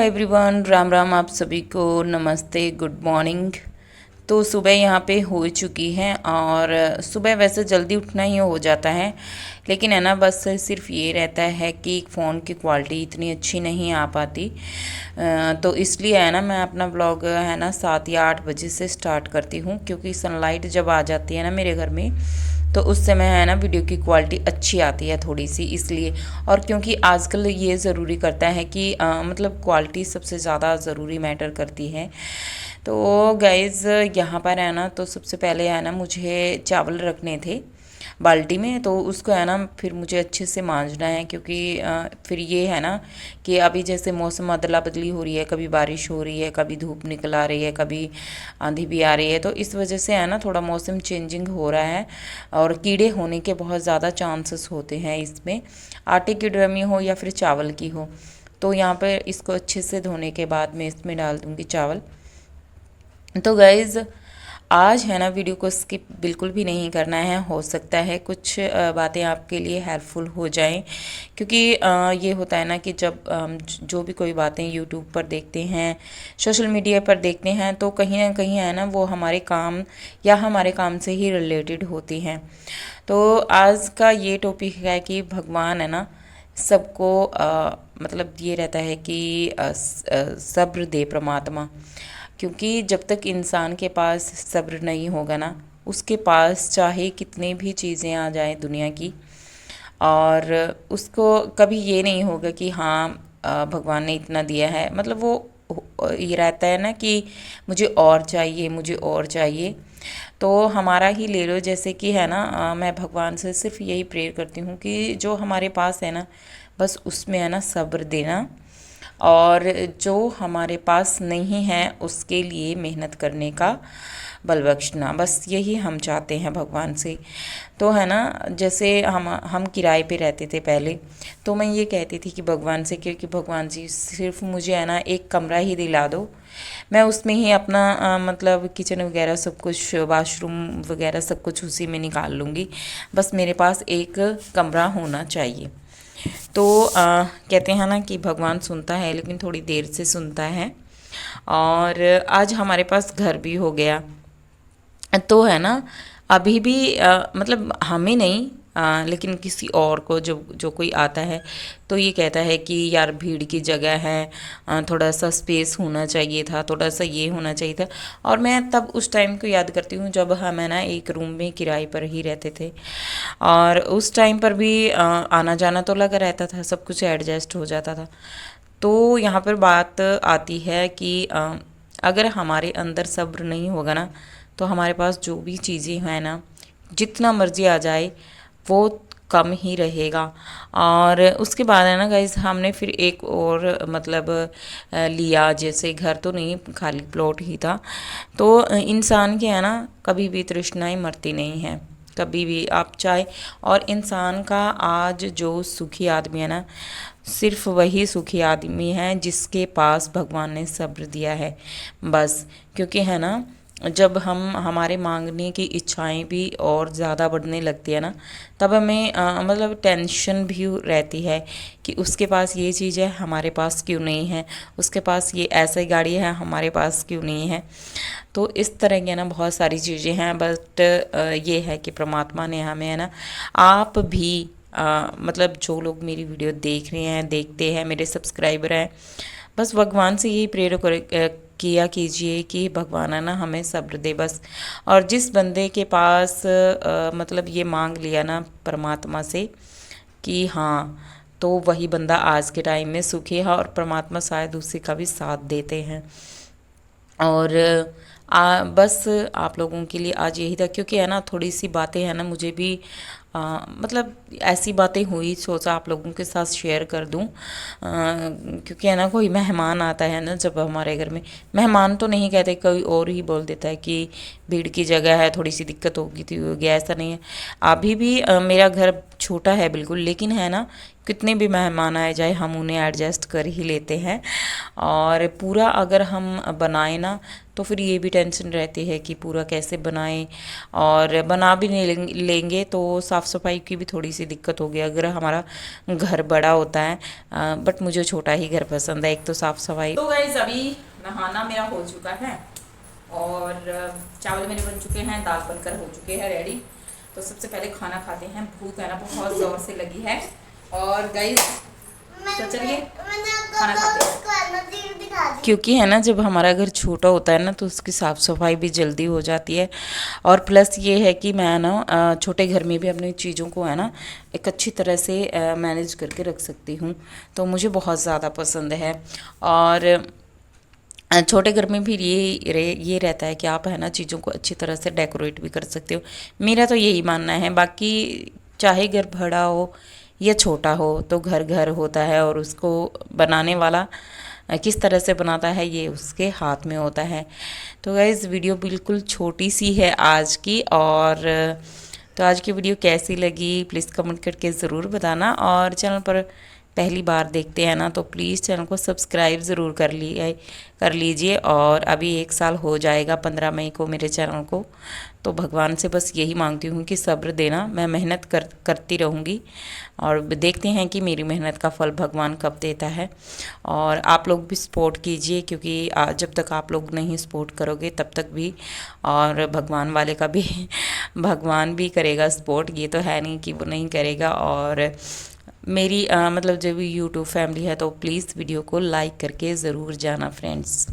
Everyone, Ram Ram आप सभी को, नमस्ते, गुड मॉर्निंग। तो सुबह यहाँ पे हो चुकी है और सुबह वैसे जल्दी उठना ही हो जाता है, लेकिन है ना बस सिर्फ ये रहता है कि फ़ोन की क्वालिटी इतनी अच्छी नहीं आ पाती। तो इसलिए है ना मैं अपना ब्लॉग है ना 7 या 8 बजे से स्टार्ट करती हूँ, क्योंकि सनलाइट जब आ जाती है ना मेरे घर में तो उस समय है ना वीडियो की क्वालिटी अच्छी आती है थोड़ी सी, इसलिए। और क्योंकि आजकल ये ज़रूरी करता है कि मतलब क्वालिटी सबसे ज़्यादा ज़रूरी मैटर करती है। तो गाइज़ यहाँ पर है ना, तो सबसे पहले है ना मुझे चावल रखने थे बाल्टी में, तो उसको है ना फिर मुझे अच्छे से मांजना है, क्योंकि फिर ये है ना कि अभी जैसे मौसम अदला बदली हो रही है, कभी बारिश हो रही है, कभी धूप निकल आ रही है, कभी आंधी भी आ रही है, तो इस वजह से है ना थोड़ा मौसम चेंजिंग हो रहा है और कीड़े होने के बहुत ज़्यादा चांसेस होते हैं इसमें, आटे की ड्रमी हो या फिर चावल की हो। तो यहाँ पर इसको अच्छे से धोने के बाद मैं इसमें डाल दूँगी चावल। तो गाइज़ आज है ना वीडियो को स्किप बिल्कुल भी नहीं करना है, हो सकता है कुछ बातें आपके लिए हेल्पफुल हो जाएं, क्योंकि ये होता है ना कि जब जो भी कोई बातें यूट्यूब पर देखते हैं, सोशल मीडिया पर देखते हैं, तो कहीं ना कहीं है ना वो हमारे काम या हमारे काम से ही रिलेटेड होती हैं। तो आज का ये टॉपिक है कि भगवान है ना सबको मतलब ये रहता है कि सब्र दे परमात्मा, क्योंकि जब तक इंसान के पास सब्र नहीं होगा ना, उसके पास चाहे कितनी भी चीज़ें आ जाएं दुनिया की, और उसको कभी ये नहीं होगा कि हाँ भगवान ने इतना दिया है, मतलब वो ये रहता है ना कि मुझे और चाहिए, मुझे और चाहिए। तो हमारा ही ले लो, जैसे कि है ना मैं भगवान से सिर्फ यही प्रेयर करती हूँ कि जो हमारे पास है ना बस उसमें है ना सब्र देना, और जो हमारे पास नहीं है उसके लिए मेहनत करने का बल बख्शना, बस यही हम चाहते हैं भगवान से। तो है ना जैसे हम किराए पे रहते थे पहले, तो मैं ये कहती थी कि भगवान से, क्योंकि भगवान जी सिर्फ मुझे है ना एक कमरा ही दिला दो, मैं उसमें ही अपना मतलब किचन वगैरह सब कुछ, वाशरूम वगैरह सब कुछ उसी में निकाल लूँगी, बस मेरे पास एक कमरा होना चाहिए। तो कहते हैं ना कि भगवान सुनता है लेकिन थोड़ी देर से सुनता है, और आज हमारे पास घर भी हो गया। तो है ना अभी भी मतलब हमें नहीं लेकिन किसी और को, जो जो कोई आता है तो ये कहता है कि यार भीड़ की जगह है, थोड़ा सा स्पेस होना चाहिए था, थोड़ा सा ये होना चाहिए था। और मैं तब उस टाइम को याद करती हूँ जब हम है ना एक रूम में किराए पर ही रहते थे, और उस टाइम पर भी आना जाना तो लगा रहता था, सब कुछ एडजस्ट हो जाता था। तो यहाँ पर बात आती है कि अगर हमारे अंदर सब्र नहीं होगा ना, तो हमारे पास जो भी चीज़ें हैं ना, जितना मर्जी आ जाए वो कम ही रहेगा। और उसके बाद है ना गाइस, हमने फिर एक और मतलब लिया, जैसे घर तो नहीं, खाली प्लॉट ही था। तो इंसान के है ना कभी भी तृष्णाएं मरती नहीं है, कभी भी आप चाहे। और इंसान का आज जो सुखी आदमी है ना, सिर्फ वही सुखी आदमी है जिसके पास भगवान ने सब्र दिया है, बस। क्योंकि है ना जब हम हमारे मांगने की इच्छाएं भी और ज़्यादा बढ़ने लगती है ना, तब हमें मतलब टेंशन भी रहती है कि उसके पास ये चीज़ है, हमारे पास क्यों नहीं है, उसके पास ये ऐसी गाड़ी है, हमारे पास क्यों नहीं है। तो इस तरह की ना बहुत सारी चीज़ें हैं, बट ये है कि परमात्मा ने हमें है ना, आप भी मतलब जो लोग मेरी वीडियो देख रहे हैं, देखते हैं, मेरे सब्सक्राइबर हैं, बस भगवान से यही प्रेयर किया कीजिए कि भगवान है ना हमें सब्र दे, बस। और जिस बंदे के पास मतलब ये मांग लिया ना परमात्मा से कि हाँ, तो वही बंदा आज के टाइम में सुखी है, और परमात्मा शायद उसी का भी साथ देते हैं। और बस आप लोगों के लिए आज यही था, क्योंकि है ना थोड़ी सी बातें हैं ना मुझे भी मतलब ऐसी बातें हुई, सोचा आप लोगों के साथ शेयर कर दूं। क्योंकि है ना कोई मेहमान आता है ना जब हमारे घर में, मेहमान तो नहीं कहते, कोई और ही बोल देता है कि भीड़ की जगह है, थोड़ी सी दिक्कत होगी, ऐसा नहीं है। अभी भी मेरा घर छोटा है बिल्कुल, लेकिन है ना, कितने भी मेहमान आए जाए हम उन्हें एडजस्ट कर ही लेते हैं। और पूरा अगर हम बनाए ना तो फिर ये भी टेंशन रहती है कि पूरा कैसे बनाएं, और बना भी नहीं लेंगे तो साफ़ सफाई की भी थोड़ी सी दिक्कत होगी अगर हमारा घर बड़ा होता है। बट मुझे छोटा ही घर पसंद है, एक तो साफ़ सफाई। तो गाइस अभी नहाना मेरा हो चुका है और चावल मेरे बन चुके हैं, दाल बनकर हो चुके हैं रेडी। तो सबसे पहले खाना खाते हैं, भूख है ना बहुत ज़ोर से लगी है। और गाइस तो चलिए खाना खाते हैं, क्योंकि है ना जब हमारा घर छोटा होता है ना तो उसकी साफ़ सफाई भी जल्दी हो जाती है। और प्लस ये है कि मैं ना छोटे घर में भी अपनी चीज़ों को है ना एक अच्छी तरह से मैनेज करके रख सकती हूँ, तो मुझे बहुत ज़्यादा पसंद है। और छोटे घर में भी ये रहता है कि आप है ना चीज़ों को अच्छी तरह से डेकोरेट भी कर सकते हो, मेरा तो यही मानना है। बाकी चाहे घर बड़ा हो या छोटा हो तो घर घर होता है, और उसको बनाने वाला किस तरह से बनाता है ये उसके हाथ में होता है। तो गाइस वीडियो बिल्कुल छोटी सी है आज की, और तो आज की वीडियो कैसी लगी प्लीज़ कमेंट करके ज़रूर बताना। और चैनल पर पहली बार देखते हैं ना तो प्लीज़ चैनल को सब्सक्राइब ज़रूर कर लीजिए। और अभी 1 साल हो जाएगा 15 मई को मेरे चैनल को, तो भगवान से बस यही मांगती हूँ कि सब्र देना, मैं मेहनत करती रहूँगी और देखते हैं कि मेरी मेहनत का फल भगवान कब देता है। और आप लोग भी सपोर्ट कीजिए, क्योंकि जब तक आप लोग नहीं सपोर्ट करोगे तब तक भी, और भगवान वाले का भी भगवान भी करेगा सपोर्ट, ये तो है नहीं कि वो नहीं करेगा। और मेरी मतलब जब यूट्यूब फैमिली है तो प्लीज़ वीडियो को लाइक करके ज़रूर जाना फ्रेंड्स।